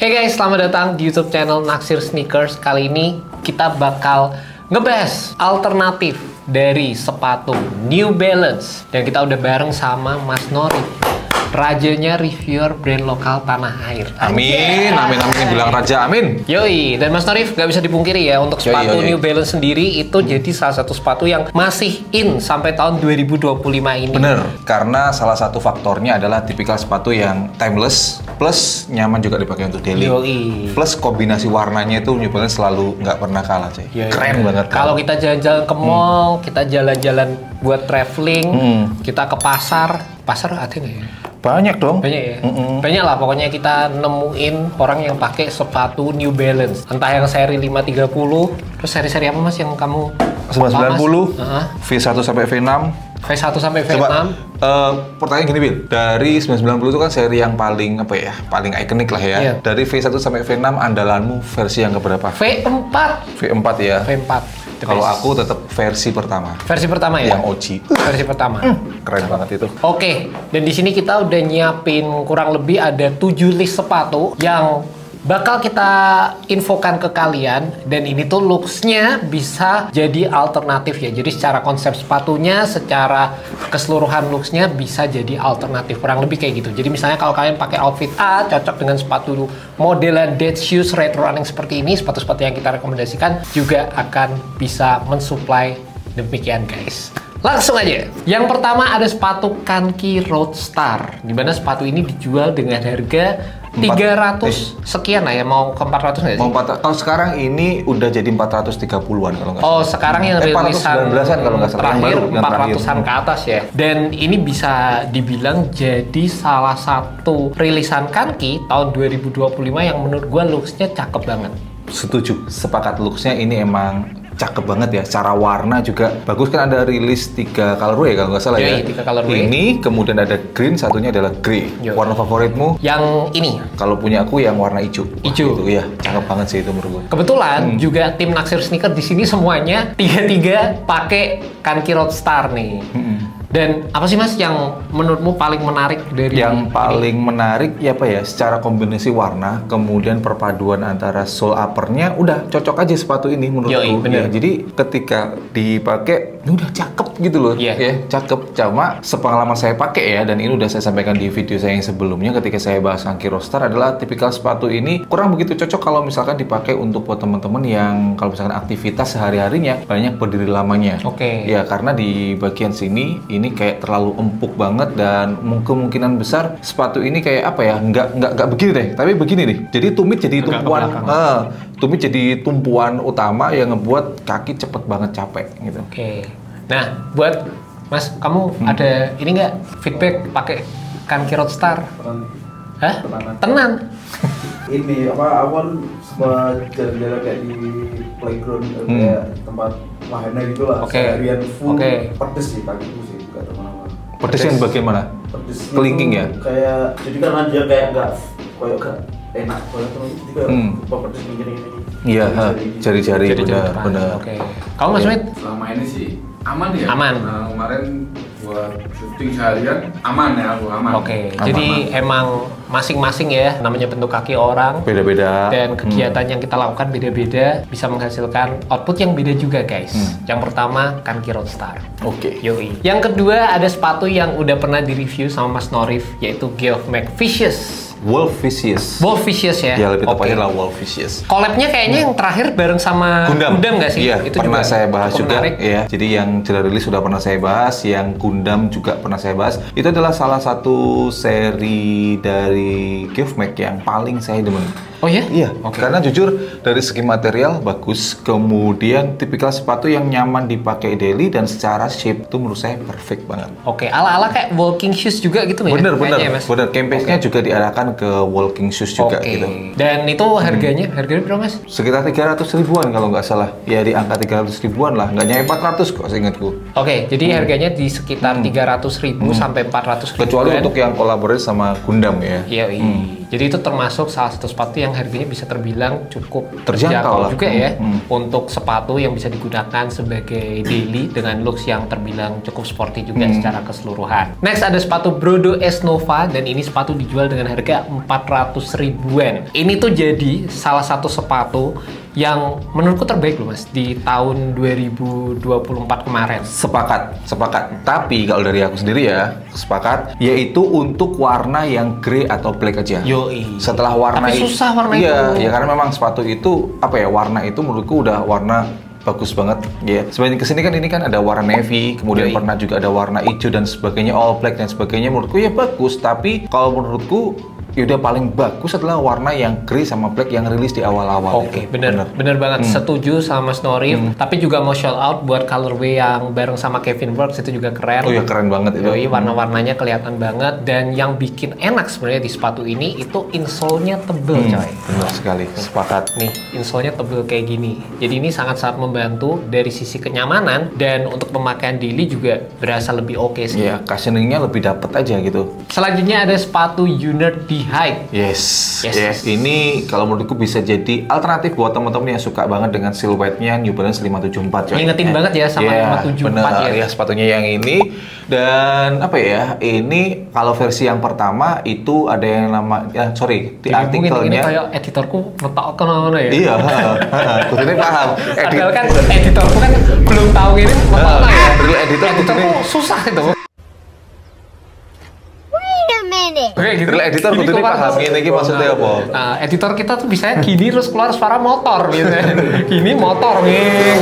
Hey guys, selamat datang di YouTube channel Naksir Sneakers. Kali ini kita bakal ngebahas alternatif dari sepatu New Balance. Dan kita udah bareng sama Mas Nori, rajanya reviewer brand lokal tanah air. Amin, amin, amin, bilang raja, amin. Yoi, dan Mas Norif gak bisa dipungkiri ya, untuk sepatu New Balance sendiri itu jadi salah satu sepatu yang masih in sampai tahun 2025 ini. Bener, karena salah satu faktornya adalah tipikal sepatu yang timeless, plus nyaman juga dipakai untuk daily. Yoi. Plus kombinasi warnanya itu New Balance selalu nggak pernah kalah, cuy. Keren banget. Kalau kita jalan-jalan ke mall, kita jalan-jalan buat traveling, kita ke pasar ada nggak ya? Banyak dong. Banyak ya? Banyak lah, pokoknya kita nemuin orang yang pakai sepatu New Balance. Entah yang seri 530, terus seri-seri apa mas yang kamu? 990, V1 sampai V6. V1 sampai V6. Coba, pertanyaan gini, Bil. Dari 990 itu kan seri yang paling, apa ya, paling ikonik lah ya. Iya. Dari V1 sampai V6, andalanmu versi yang keberapa? V4. V4 ya? V4. Kalau aku tetap versi pertama. Versi pertama ya? Yang OG. Versi pertama. Keren banget itu. Oke, dan di sini kita udah nyiapin kurang lebih ada 7 list sepatu yang bakal kita infokan ke kalian, dan ini tuh looks-nya bisa jadi alternatif ya. Jadi secara konsep sepatunya, secara keseluruhan looks-nya bisa jadi alternatif, kurang lebih kayak gitu. Jadi misalnya kalau kalian pakai outfit A cocok dengan sepatu modelan dead shoes retro running seperti ini, sepatu-sepatu yang kita rekomendasikan juga akan bisa mensuplai demikian guys. Langsung aja. Yang pertama ada sepatu Kanki Roadstar, dimana sepatu ini dijual dengan harga 300 sekian lah ya, mau ke 400 nggak sih? Mau 400, kalau sekarang ini udah jadi 430-an kalau nggak salah. Oh, sekarang yang rilisan 419-an kalau nggak salah. terakhir yang 400-an ke atas ya. Dan ini bisa dibilang jadi salah satu rilisan Kanki tahun 2025 yang menurut gua looks-nya cakep banget. Setuju, sepakat, looks-nya ini emang cakep banget ya. Cara warna juga bagus, kan ada rilis 3 colorway kalau nggak salah ya. 3 colorway. Ini, kemudian ada green, satunya adalah grey. Warna favoritmu? Yang ini. Kalau punya aku yang warna hijau. Hijau. Itu ya, cakep banget sih itu menurut gue. Kebetulan juga tim Naksir Sneaker di sini semuanya tiga pakai Kanki Roadstar nih. Dan apa sih mas yang menurutmu paling menarik dari yang paling menarik ya apa ya, secara kombinasi warna, kemudian perpaduan antara sole uppernya, udah cocok aja sepatu ini menurutku. Ya, jadi ketika dipakai udah cakep gitu loh. Ya, cakep. Cuma sepengalaman saya pakai ya, dan ini udah saya sampaikan di video saya yang sebelumnya ketika saya bahas Kanki Roadstar, adalah tipikal sepatu ini kurang begitu cocok kalau misalkan dipakai untuk buat teman-teman yang kalau misalkan aktivitas sehari-harinya banyak berdiri lamanya. Ya, karena di bagian sini ini kayak terlalu empuk banget, dan kemungkinan besar sepatu ini kayak apa ya, nggak begini deh, tapi begini nih. Jadi tumit jadi tumpuan, tumit jadi tumpuan utama yang ngebuat kaki cepet banget capek gitu. Nah, buat mas, kamu ada ini nggak feedback pakai Kanki Roadstar? Hah? Tenang. Ini apa, awal sempat jalan-jalan kayak di playground, kayak tempat wahana gitu lah. Seharian full pedes sih kakiku sih, gak ada mana-mana. Pedes yang bagian mana? Pedes kelingking ya? Kayak, jadi karena dia kayak gak enak banget, jadi kayak pedes gini. Iya, jari-jari benar. Kamu Mas Mit? Selama ini sih aman ya. Aman. Kemarin buat syuting seharian aman ya, aku aman. Jadi emang masing-masing ya, namanya bentuk kaki orang beda-beda, dan kegiatan yang kita lakukan beda-beda, bisa menghasilkan output yang beda juga guys. Yang pertama Kanki Roadstar. Yoi. Yang kedua ada sepatu yang udah pernah direview sama Mas Norif, yaitu Geoff McVicious. Wolfvicious ya? Ya, lebih tepatnya lah Wolfvicious. Collabnya kayaknya yang terakhir bareng sama Gundam nggak sih? Iya, itu pernah juga saya bahas juga. Ya, jadi yang sudah rilis sudah pernah saya bahas, yang Gundam juga pernah saya bahas. Itu adalah salah satu seri dari Geoff Mac yang paling saya demen. Oh ya? Iya, karena jujur dari segi material bagus, kemudian tipikal sepatu yang nyaman dipakai daily, dan secara shape itu menurut saya perfect banget. Ala-ala kayak walking shoes juga gitu ya? Bener. Campaign-nya juga diarahkan ke walking shoes juga gitu. Dan itu harganya berapa mas? Sekitar 300 ribuan kalau nggak salah. Ya di angka 300 ribuan lah, nggak nyampe 400 kok seingatku. Jadi harganya di sekitar 300 ribu sampai 400 ribu. Kecuali untuk yang kolaborasi sama Gundam ya. Iya. Jadi itu termasuk salah satu sepatu yang harganya bisa terbilang cukup terjangkau juga ya untuk sepatu yang bisa digunakan sebagai daily dengan looks yang terbilang cukup sporty juga secara keseluruhan. Next ada sepatu Brodo S Nova dan ini sepatu dijual dengan harga 400 ribuan. Ini tuh jadi salah satu sepatu yang menurutku terbaik loh mas di tahun 2024 kemarin. Sepakat. Tapi kalau dari aku sendiri ya, sepakat, yaitu untuk warna yang grey atau black aja. Yoi. Setelah warna tapi susah warna itu. Iya, karena memang sepatu itu apa ya, warna itu menurutku udah warna bagus banget ya. Sebenarnya kesini kan ini kan ada warna navy, kemudian pernah juga ada warna hijau dan sebagainya, all black dan sebagainya. Menurutku ya bagus, tapi kalau menurutku ya udah paling bagus adalah warna yang grey sama black yang rilis di awal-awal. Oke, bener banget. Setuju sama Mas Norif. Tapi juga mau shout out buat colorway yang bareng sama Kevin Works itu juga keren. Oh ya keren banget itu. Yoi, warna-warnanya kelihatan banget. Dan yang bikin enak sebenarnya di sepatu ini itu insole-nya tebel coy. Benar sekali, sepakat. Nih, insole-nya tebel kayak gini. Jadi ini sangat-sangat membantu dari sisi kenyamanan dan untuk pemakaian daily juga berasa lebih oke sih. Iya, cushioning-nya lebih dapet aja gitu. Selanjutnya ada sepatu Unert D-Hike. Yes. Ini kalau menurutku bisa jadi alternatif buat teman-teman yang suka banget dengan siluetnya New Balance 574. Ngingetin banget ya sama 574 ya. Sepatunya yang ini. Dan apa ya, ini kalau versi yang pertama itu ada yang nama, di artikelnya. Ini kayak editorku ngetok ke mana ya? Iya, maksudnya paham. Padahal kan editorku kan belum tahu ini ngetok ya. Editorku susah itu. Real editor kudu paham ini maksudnya apa? Nah, editor kita tuh bisa gini terus keluar suara motor gitu. Gini motor nih.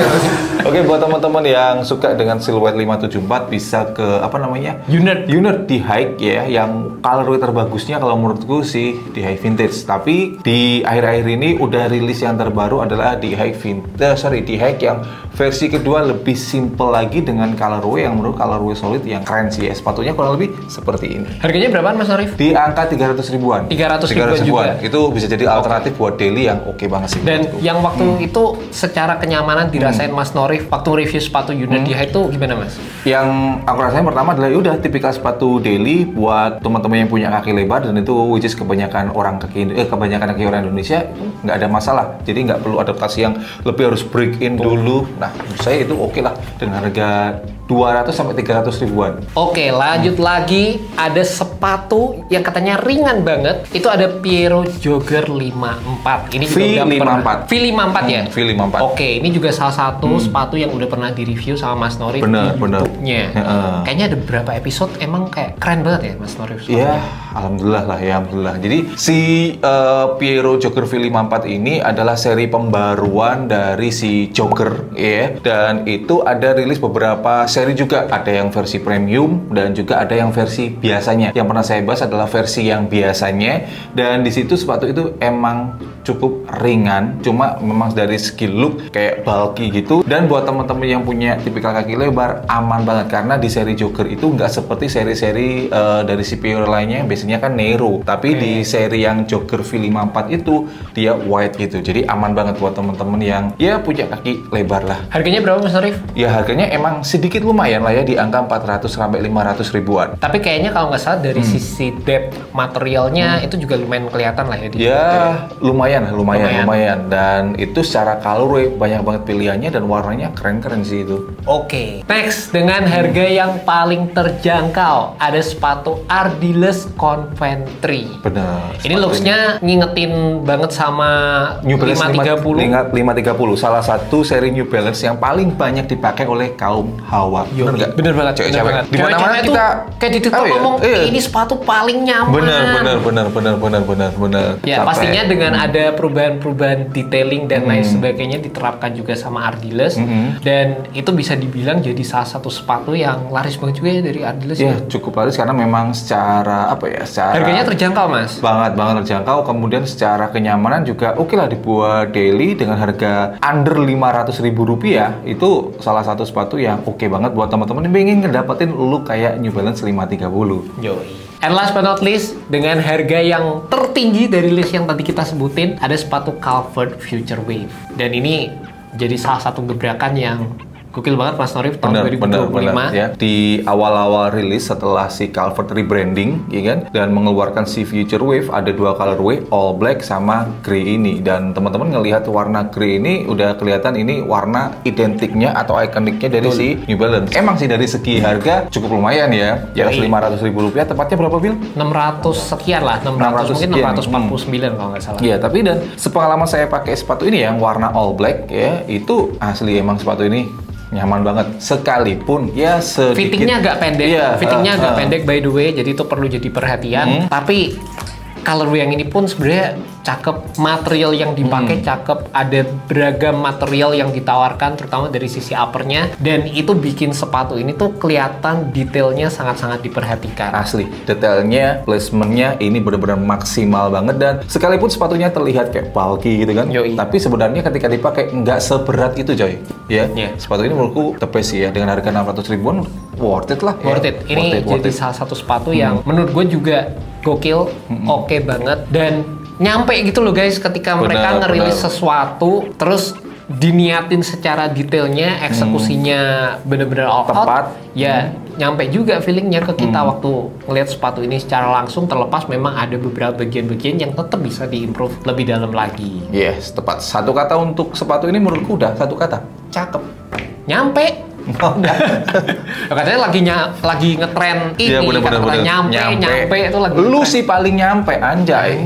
Oke, buat teman-teman yang suka dengan siluet 574 bisa ke apa namanya? Unert D-Hike ya, yang colorway terbagusnya kalau menurutku sih D-Hike Vintage. Tapi di akhir-akhir ini udah rilis yang terbaru adalah D-Hike D-Hike yang versi kedua lebih simple lagi dengan colorway yang menurut colorway solid yang keren sih ya. Sepatunya kurang lebih seperti ini. Harganya berapaan Mas Arif? Di angka 300 ribuan. 300 ribuan juga. Itu bisa jadi alternatif buat daily yang oke banget sih. Dan yang waktu itu secara kenyamanan dirasain Mas Norif waktu review sepatu Unert D-Hike itu gimana Mas? Yang aku rasain pertama adalah udah tipikal sepatu daily buat teman-teman yang punya kaki lebar dan itu which is kebanyakan kaki orang Indonesia itu nggak ada masalah. Jadi nggak perlu adaptasi yang lebih harus break in dulu. Nah, menurut saya itu oke lah dengan harga 200 sampai 300 ribuan. Oke, lanjut lagi ada sepatu yang katanya ringan banget. Itu ada Piero Jogger 54. Ini V54. V54 ya? V54. Oke, ini juga salah satu sepatu yang udah pernah di-review sama Mas Norif di YouTube-nya. Kayaknya ada beberapa episode emang kayak keren banget ya Mas Norif. Iya, alhamdulillah lah ya, alhamdulillah. Jadi si Piero Jogger V54 ini adalah seri pembaruan dari si Jogger ya. Dan itu ada rilis beberapa seri juga, ada yang versi premium dan juga ada yang versi biasanya. Yang pernah saya bahas adalah versi yang biasanya, dan di situ sepatu itu emang cukup ringan, cuma memang dari segi look kayak bulky gitu. Dan buat teman-teman yang punya tipikal kaki lebar aman banget karena di seri Jogger itu nggak seperti seri-seri dari si Piero lainnya yang biasanya kan narrow, tapi di seri yang Jogger V54 itu dia wide gitu, jadi aman banget buat teman-teman yang ya punya kaki lebar lah. Harganya berapa Mas Arif? Ya harganya emang sedikit lumayan lah ya, di angka 400 sampai 500 ribuan. Tapi kayaknya kalau nggak salah dari sisi depth materialnya itu juga lumayan kelihatan lah ya. Ya lumayan. Dan itu secara colorway banyak banget pilihannya dan warnanya keren-keren sih itu. Oke, next dengan harga yang paling terjangkau ada sepatu Ardiles Conventry. Bener. Ini looksnya ngingetin banget sama New Balance 530. 530, salah satu seri New Balance yang paling banyak dipakai oleh kaum hawa. Bener nggak? Bener banget. Di mana-mana kita kayak di TikTok ngomong ini sepatu paling nyaman. Bener. Ya pastinya dengan ada perubahan detailing dan lain sebagainya diterapkan juga sama Ardiles, dan itu bisa dibilang jadi salah satu sepatu yang laris banget juga ya dari Ardiles. Ya cukup laris karena memang secara harganya terjangkau Mas. Banget terjangkau. Kemudian secara kenyamanan juga oke lah dibuat daily dengan harga under 500 ribu rupiah. Itu salah satu sepatu yang oke banget buat teman-teman yang pengen ngedapetin look kayak New Balance 530. Yoi. And last but not least, dengan harga yang tertinggi dari list yang tadi kita sebutin, ada sepatu Calvert Future Wave. Dan ini jadi salah satu gebrakan yang Gokil banget Mas Norif tahun 2025 ya. Di awal-awal rilis setelah si Calvert rebranding ya kan, dan mengeluarkan si Future Wave, ada 2 colorway, all black sama grey ini. Dan teman-teman ngelihat warna grey ini udah kelihatan ini warna identiknya atau ikoniknya dari si New Balance. Emang sih dari segi harga cukup lumayan ya. Di atas 500.000 rupiah, tepatnya berapa Bil? 600 sekian lah, 600 mungkin sekian. 649 kalau nggak salah. Iya, tapi dan sepengalaman saya pakai sepatu ini yang warna all black ya, itu asli emang sepatu ini nyaman banget, sekalipun ya sedikit fittingnya agak pendek, fittingnya agak pendek by the way, jadi itu perlu jadi perhatian. Tapi colorway yang ini pun sebenarnya cakep, material yang dipakai cakep, ada beragam material yang ditawarkan terutama dari sisi uppernya, dan itu bikin sepatu ini tuh kelihatan detailnya sangat-sangat diperhatikan. Asli, detailnya, placementnya ini benar-benar maksimal banget, dan sekalipun sepatunya terlihat kayak bulky gitu kan, tapi sebenarnya ketika dipakai nggak seberat itu coy. Ya, sepatu ini menurutku the best sih ya, dengan harga 600 ribuan worth it lah. Worth it. Ini jadi salah satu sepatu yang menurut gue juga gokil, oke banget, dan nyampe gitu loh guys ketika mereka ngerilis sesuatu terus diniatin secara detailnya, eksekusinya bener-bener all out, ya nyampe juga feelingnya ke kita waktu ngelihat sepatu ini secara langsung, terlepas memang ada beberapa bagian-bagian yang tetap bisa diimprove lebih dalam lagi. Yes, tepat. Satu kata untuk sepatu ini menurutku udah satu kata, cakep. Nyampe. Katanya lagi ngetren ini, nyampe itu lagi. Lu sih paling nyampe, anjay.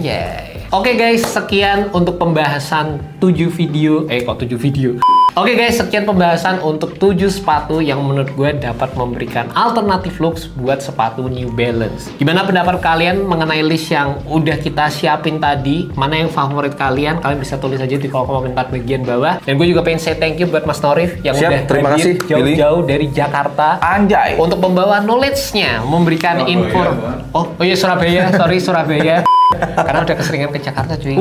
Oke guys, sekian untuk pembahasan 7 video. Kok 7 video? Oke guys, sekian pembahasan untuk 7 sepatu yang menurut gue dapat memberikan alternatif looks buat sepatu New Balance. Gimana pendapat kalian mengenai list yang udah kita siapin tadi? Mana yang favorit kalian? Kalian bisa tulis aja di kolom komentar bagian bawah. Dan gue juga pengen say thank you buat Mas Norif yang udah hadir jauh-jauh dari Jakarta. Anjay. Untuk membawa knowledge-nya, memberikan info. Oh iya Surabaya, sorry Surabaya. Karena udah keseringan ke Jakarta cuy.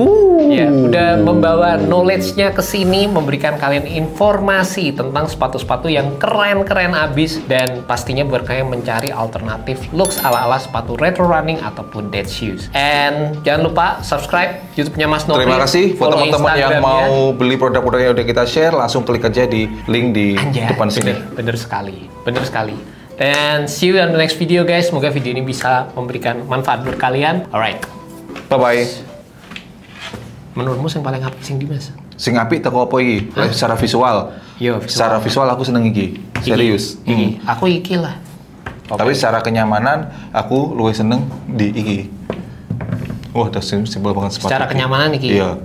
Ya, udah membawa knowledge-nya ke sini, memberikan kalian informasi tentang sepatu-sepatu yang keren-keren abis, dan pastinya buat kalian mencari alternatif looks ala-ala sepatu retro running ataupun dead shoes. And jangan lupa subscribe YouTube-nya Mas Norif. Terima kasih buat teman-teman yang mau beli produk-produk yang udah kita share, langsung klik aja di link di depan sini. Bener sekali, bener sekali. Dan see you on the next video guys. Semoga video ini bisa memberikan manfaat buat kalian. Alright. Bye-bye. Menurutmu yang paling apik sing di Mas? Sing apik teko apa iki? Secara visual. Yo, secara visual aku seneng iki. Serius. Aku iki lah. Tapi secara kenyamanan aku luwih seneng di iki. Wah, udah simpel banget sepatu. Secara kenyamanan iki. Iya.